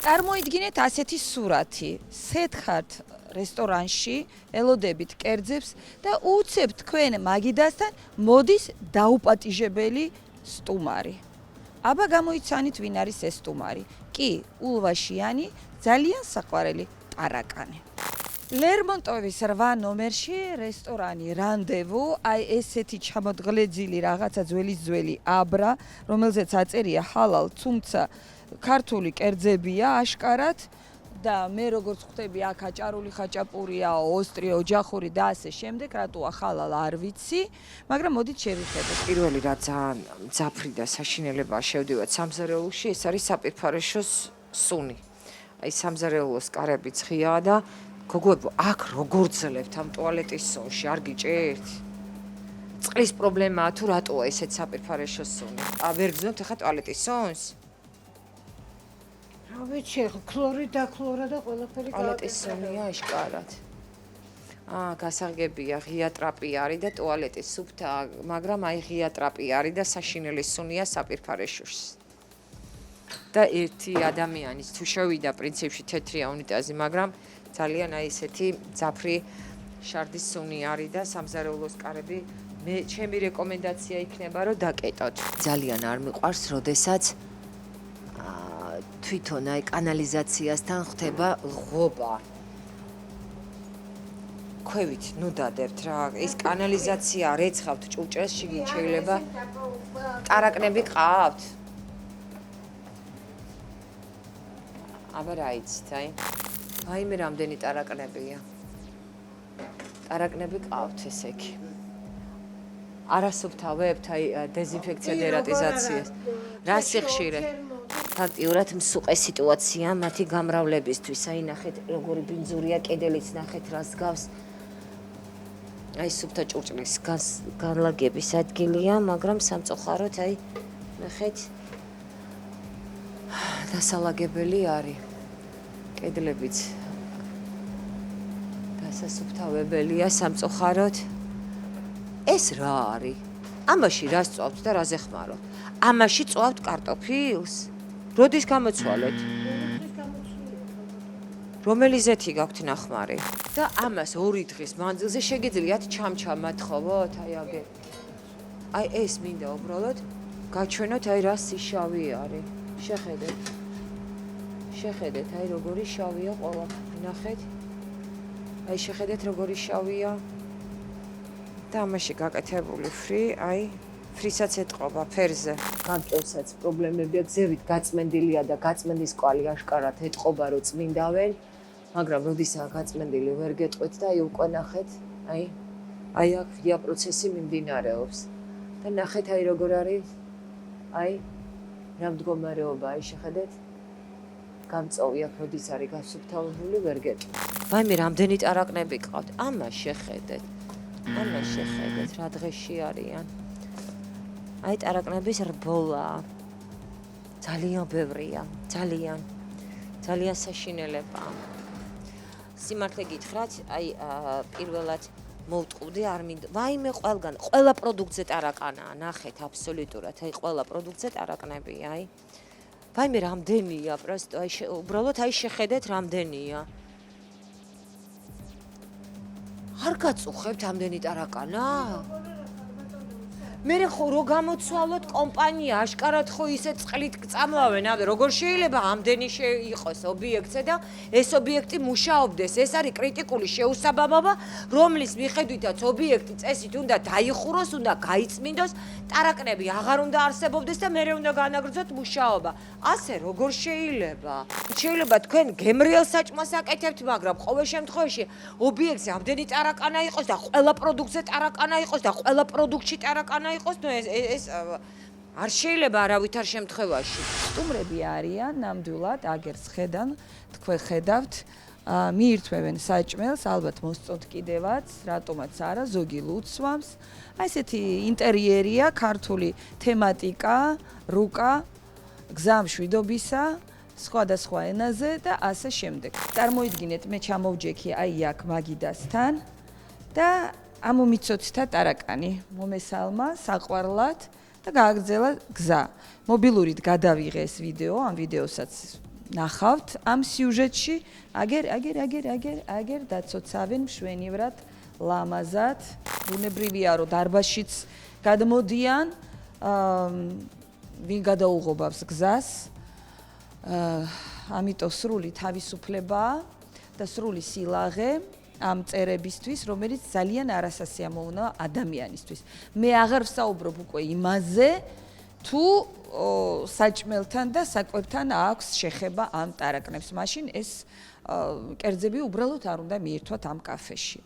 წარმოიდგინეთ ასეთი სურათი. სეთხართ რესტორანში, ელოდებით კერძებს და უცებ თქვენ მაგიდასთან მოდის დაუპატიჟებელი სტუმარი. აბა გამოიცანით ვინ არის ეს სტუმარი. კი, ულვაშიანი, ძალიან საყვარელი ტარაკანი. ლერმონტოვის 8 ნომერში რესტორანი რანდევუ, აი ესეთი ჩამოდგლეძილი რაღაცა ძველი აბრა, რომელზეც აწერია ჰალალ, თუმცა ქართული კერძებია აშკარად და მე როგორც ხვდები აქ აჭარული ხაჭაპურია, ოსტრი, ოჯახური და ასე შემდეგ, რატოა ხალალ არ ვიცი, მაგრამ მოდით შევხედოთ. პირველი რა ძალიან მძაფრი და საშინელებაა შევდივართ სამზარეულოში, ეს არის საპირფარეშოს სუნი. აი სამზარეულოს კარები ცხიაა და გოგოებო, აქ როგორ ძლევთ ამ ტუალეტის სუნში, არ გიჭირთ? წყლის პრობლემაა თუ რატოა ესეთ საპირფარეშოს სუნი? ვერ გძნობთ ახლა ტუალეტის სუნს? რა ვიცი, ქლორი და ქლორა და ყველაფერი ტუალეტის სუნია აშკარად. გასაღებია, ღია ტრაპი არის და ტუალეტის სუფთა, მაგრამ აი ღია ტრაპი არის და საშინელი სუნია საპირფარეშოს. და ერთი ადამიანის თუ შევიდა პრინციპში თეთრია უნიტაზი, მაგრამ ძალიან აი ესეთი ძაფრი შარდის სუნი არის და სამზარეულოს კარები მე ჩემი რეკომენდაცია იქნება რომ დაკეტოთ. ძალიან არ მიყვარს, როდესაც თვითონ აი კანალიზაციასთან ხდება ღობა. ქვევით ნუ დადებთ რა, ეს კანალიზაცია არ ეცხავთ ჭურჭელს, შიგნით შეიძლება ტარაკნები ყავთ? აბა რა იცით, აი? აიმე რამდენი ტარაკნებია. ტარაკნები ყავთ ესე იგი. არასუფთავებთ აი დეზინფექცია დერატიზაციას. რა სიხშირე? ფაქტიურად მსუყე სიტუაცია მათი გამრავლებისთვის. აი ნახეთ როგორი ბინძურია, კედელიც ნახეთ რას გავს. აი სუფთა ჭურჭლის განლაგების ადგილია, მაგრამ სამწუხაროდ აი ნახეთ დასალაგებელი არის. კედლებიც დასასუფთავებელია სამწუხაროდ. ეს რა არის? ამაში რა სწავთ და რაზე ხმარობთ? ამაში წვავთ კარტოფილს? როდის გამოცვალეთ? რომელი ზეთი გაქვთ ნახმარი? და ამას 2 დღის მანძილზე შეგიძლიათ ჩამჩამად ხოვოთ? აი აგე. აი ეს მინდა უბრალოდ გაჩვენოთ აი რა სიშავი არის. შეხედეთ, აი როგორი შავია ყველაფერი. ნახეთ. აი შეხედეთ როგორი შავია. და ამაში გაკეთებული ფრი, აი ფრისაც ეტყობა ფერზე. გამჭევსაც პრობლემები აქვს, ზევით გაწმენდილია და გაწმენდის კვალი აშკარად ეტყობა რომ წმინდავენ, მაგრამ როდისაა გაწმენდილი ვერ გეტყვით და აი უკვე ნახეთ, აი აქ ღია პროცესი მიმდინარეობს. და ნახეთ აი როგორ არის, აი რა მდგომარეობა, აი შეხედეთ. გამწოვი აქ როდის არის გასუფთავებული ვერ გეტყვით. ვაიმე რამდენი ტარაკნები ყავთ? ამას შეხედეთ. რა დღეში არიან. აი ტარაკნების რბოლა. ძალიან ბევრია, ძალიან საშინელებაა. სიმართლე გითხრათ, აი პირველად მოვტყუდი არ მინდა. ვაიმე ყველგან, ყველა პროდუქტზე ტარაკანაა, ნახეთ აბსოლუტურად, აი ყველა პროდუქტზე ტარაკნებია, აი. ვაიმე რამდენია, პროსტო, აი უბრალოდ აი შეხედეთ რამდენია. არ გაწუხებთ ამდენი ტარაკანა? მე ხო რო გამოცვალოთ კომპანია აშკარად ხო ისე წყლით წამლავენ, როგორ შეიძლება ამდენი იყოს ობიექტზე და ეს ობიექტი მუშაობდეს. ეს არის კრიტიკული შეუსაბამობა, რომლის მიხედვითაც ობიექტი წესით უნდა დაიხუროს, უნდა გაიწმინდოს, ტარაკნები აღარ უნდა არსებობდეს და მერე უნდა განაგრძოთ მუშაობა. ასე როგორ შეიძლება? შეიძლება თქვენ გემრიელ საჭმელს აკეთებთ, მაგრამ ყოველ შემთხვევაში ობიექტზე ამდენი ტარაკანა იყოს და ყველა პროდუქტზე ტარაკანა იყოს და ყველა პროდუქტში ტარაკანა იყოს, ნუ ეს არ შეიძლება არავითარ შემთხვევაში. სტუმრები არიან ნამდვილად, აგერს თქვენ ხედავთ, მიირთმევენ საჭმელს, ალბათ მოსწონთ კიდევაც, რატომაც არა, ზოგი ლუცვამს. აი ესეთი ინტერიერია, ქართული თემატიკა, რუკა, გზა მშვიდობისა, სხვადასხვა ენაზე და ასე შემდეგ. წარმოიდგინეთ, მე ჩამოვჯექი აი აქ მაგიდასთან და ამომიცოცა ტარაკანი მომესალმა საყვარლად და გააგრძელა გზა. მობილურით გადავიღე ეს ვიდეო, ამ ვიდეოსაც ნახავთ ამ სიუჟეტში აგერ დაცოცავენ მშვენივრად ლამაზად ბუნებრივია რომ დარბაზშიც გადმოდიან ვინ გადაუღობავს გზას ამიტომ სრული თავისუფლებაა და სრული სილაღე ამ წერებისთვის რომელიც ძალიან არასასიამოვნოა ადამიანისთვის მე აღარ ვსაუბრობ უკვე იმაზე თუ საჭმელთან და საკვებთან აქვს შეხება ამ ტარაკნებს მაშინ ეს კერძები უბრალოდ არ უნდა მიირთვათ ამ კაფეში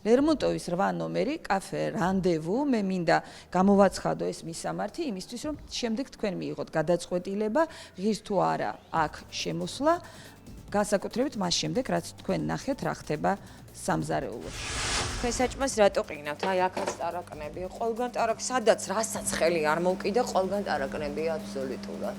ლერმონტოვის 8 ნომერი კაფე რანდევუ მე მინდა გამოვაცხადო ეს მისამართი იმისთვის რომ შემდეგ თქვენ მიიღოთ გადაწყვეტილება ღირს თუ არა აქ შემოსვლა განსაკუთრებით მას შემდეგ რაც თქვენ ნახეთ რა ხდება სამზარეულოში თქვენ საჭმელს რატო ყინავთ აი აქაც ტარაკნები ყველგან ტარაკ სადაც რასაც ხელი არ მოვკიდა ყველგან ტარაკნებია აბსოლუტურად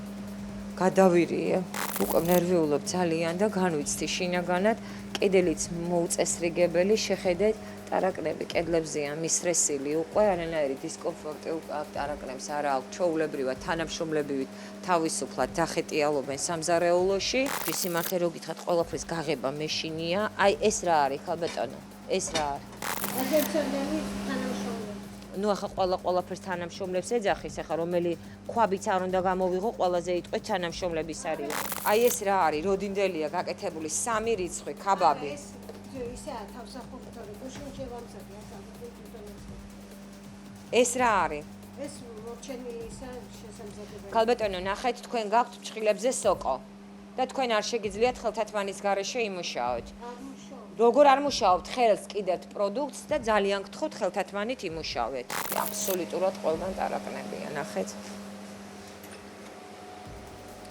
გადავირიე უკვე ნერვიულობ ძალიან და განვიცდი შინაგანად კედელიც მოუწესრიგებელი შეხედეთ ტარაკნები კედლებზეა მისრესილი უკვე არანაირი დისკომფორტი უკვე აქ ტარაკნებს არ აქვს ჩვეულებრივად თანამშრომლებივით თავისუფლად დახეტიალობენ სამზარეულოში სიმართლე რო გითხრათ ყველაფრის გაღება მეშინია აი ეს რა არის ხალბატონო ეს რა არის აზერბაიჯანი თანამშრომლები ნუ ახლა ყველაფერს თანამშრომლებს ეძახის ახლა რომელი ქვაბიც არ უნდა გამოვიღო ყველაზე იტყვეთ თანამშრომლების არის აი ეს რა არის როდინდელია გაკეთებული 3 რიცხვი ქაბაბი ისაა თავსახურთარი გუშინჩევამსაკი ეს რა არის ეს მორჩენილისა შესამზადებელი ქალბატონო ნახეთ თქვენ გაქვთ ჭხილებზე სოკო და თქვენ არ შეგიძლიათ ხელთათმანის გარეშე იმუშაოთ როგორ არ მუშაობთ ხელს კიდევთ პროდუქტს და ძალიან გთხოვთ ხელთათმანით იმუშავეთ აბსოლუტურად ყველგან ტარაკნებია ნახეთ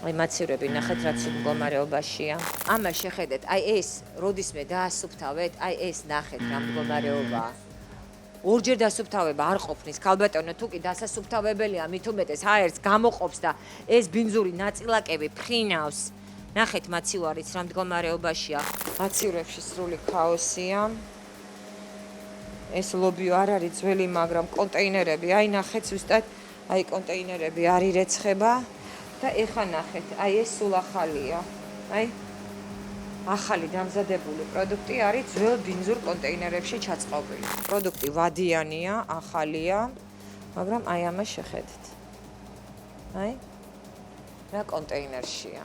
აი მაცივრები ნახეთ რაც მდგომარეობაშია ამას შეხედეთ აი ეს როდისმე დაასუფთავეთ აი ეს ნახეთ რა მდგომარეობაა ორჯერ დასუფთავება არ ყოფნის ქალბატონო თუ კი დასასუფთავებელია მით უმეტეს აერს გამოყოფს და ეს ბინძური ნაწილაკები ფხინავს ნახეთ მაცივარიც რა მდგომარეობაშია მაცივრებში სრული ქაოსია ეს ლობიო არ არის ძველი მაგრამ კონტეინერები აი ნახეთ ზუსტად აი კონტეინერები არ ირეცხება და ეხა ნახეთ აი ეს სულ ახალია აი ახალი დამზადებული პროდუქტი არის ძველ ბინძურ კონტეინერებში ჩაწყობილი პროდუქტი ვადიანია ახალია მაგრამ აი ამას შეხედეთ აი რა კონტეინერშია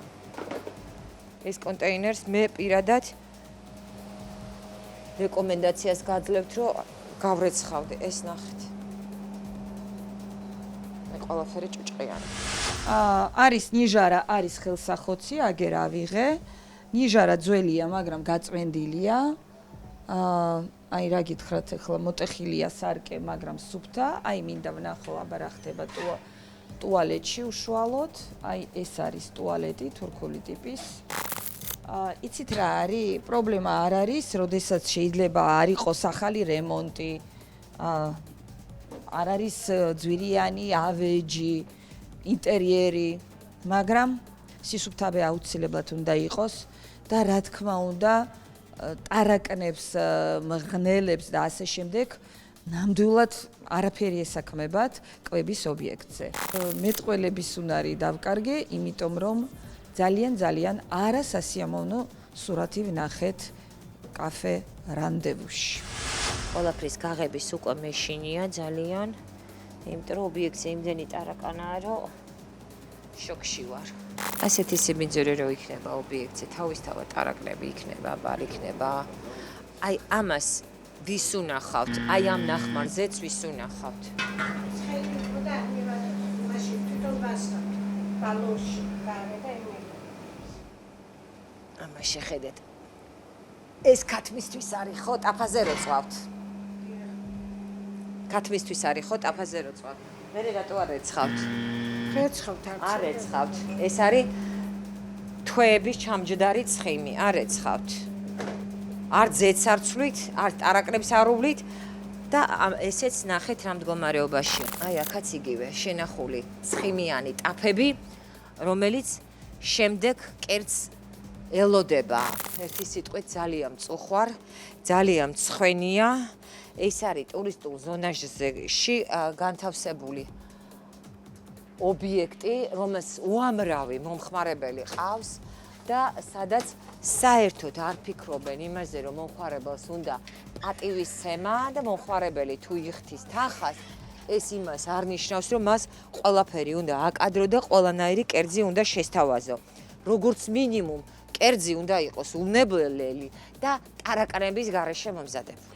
ეს კონტეინერს მე პირადად რეკომენდაციას გაძლევთ რომ გავრეცხავდე ეს ნახეთ მე ყველაფერი ჭუჭყიანი არის ნიჟარა არის ხელსახოცი აგერ ავიღე ნიჟარა ძველია მაგრამ გაწვენდილია აი რა გითხრათ ახლა მოტეხილია სარკე მაგრამ სუფთა აი მინდა ვნახო აბა რა ხდება ტუალეტში უშუალოდ აი ეს არის ტუალეტი თურქული ტიპის იცით რა არის პრობლემა არ არის როდესაც შეიძლება არ იყოს ახალი რემონტი არ არის ძვირიანი ავეჯი ინტერიერი მაგრამ სისუფთავე აუცილებლად უნდა იყოს და რა თქმა უნდა ტარაკნებს მღნელებს და ასე შემდეგ ნამდვილად არაფერი ესაქმებათ კვების ობიექტზე. მეტყველების უნარი დავკარგე, იმიტომ რომ ძალიან არასასიამოვნო სურათი ვნახეთ კაფე რანდევუში. ყველაფრის გაღების უკვე მეშინია ძალიან, იმიტომ რომ ობიექტზე იმდენი ტარაკანაა, რომ შოკში ვარ. ასეთი სიმინძური რო იქნება ობიექტზე, თავისთავად ტარაკნები იქნება, ბარ იქნება. აი ამას ვის უნახავთ? აი ამ ნახმარზეც ვის უნახავთ? ცხელი იყო და მაშინ თვითონ გასწავთ. ბალონში გარე და ემელი. ამას შეხედეთ. ეს ქათმისთვის არის ხო, ტაფაზე რო წვავთ? ქათმისთვის არის ხო, ტაფაზე რო წვავთ? მე რატო არ ეცხავთ? რეცხავთ არ ეცხავთ. ეს არის თვეების ჩამჯდარი ცხიმი, არ ეცხავთ. არ ძეც არ ცვლით, არ ტარაკნებს არ უვლით და ესეც ნახეთ რა მდგომარეობაშია. აი აქაც იგივე შენახული ცხიმიანი ტაფები, რომელიც შემდეგ კერძს ელოდება. ერთი სიტყვით ძალიან მწუხვარ, ძალიან მცხვენია. ეს არის ტურისტულ ზონაჟში განთავსებული ობიექტი, რომელს უამრავი მომხმარებელი ყავს და სადაც საერთოდ არ ფიქრობენ იმაზე, რომ მომხმარებელს უნდა პატივისცემა და მომხმარებელი თუ იხდის თანხას, ეს იმას არ ნიშნავს, რომ მას ყველაფერი უნდა აკადრო და ყველანაირი კერძი უნდა შესთავაზო. როგორც მინიმუმ კერძი უნდა იყოს უნებლელი და ტარაკანების გარეშე მომზადებული.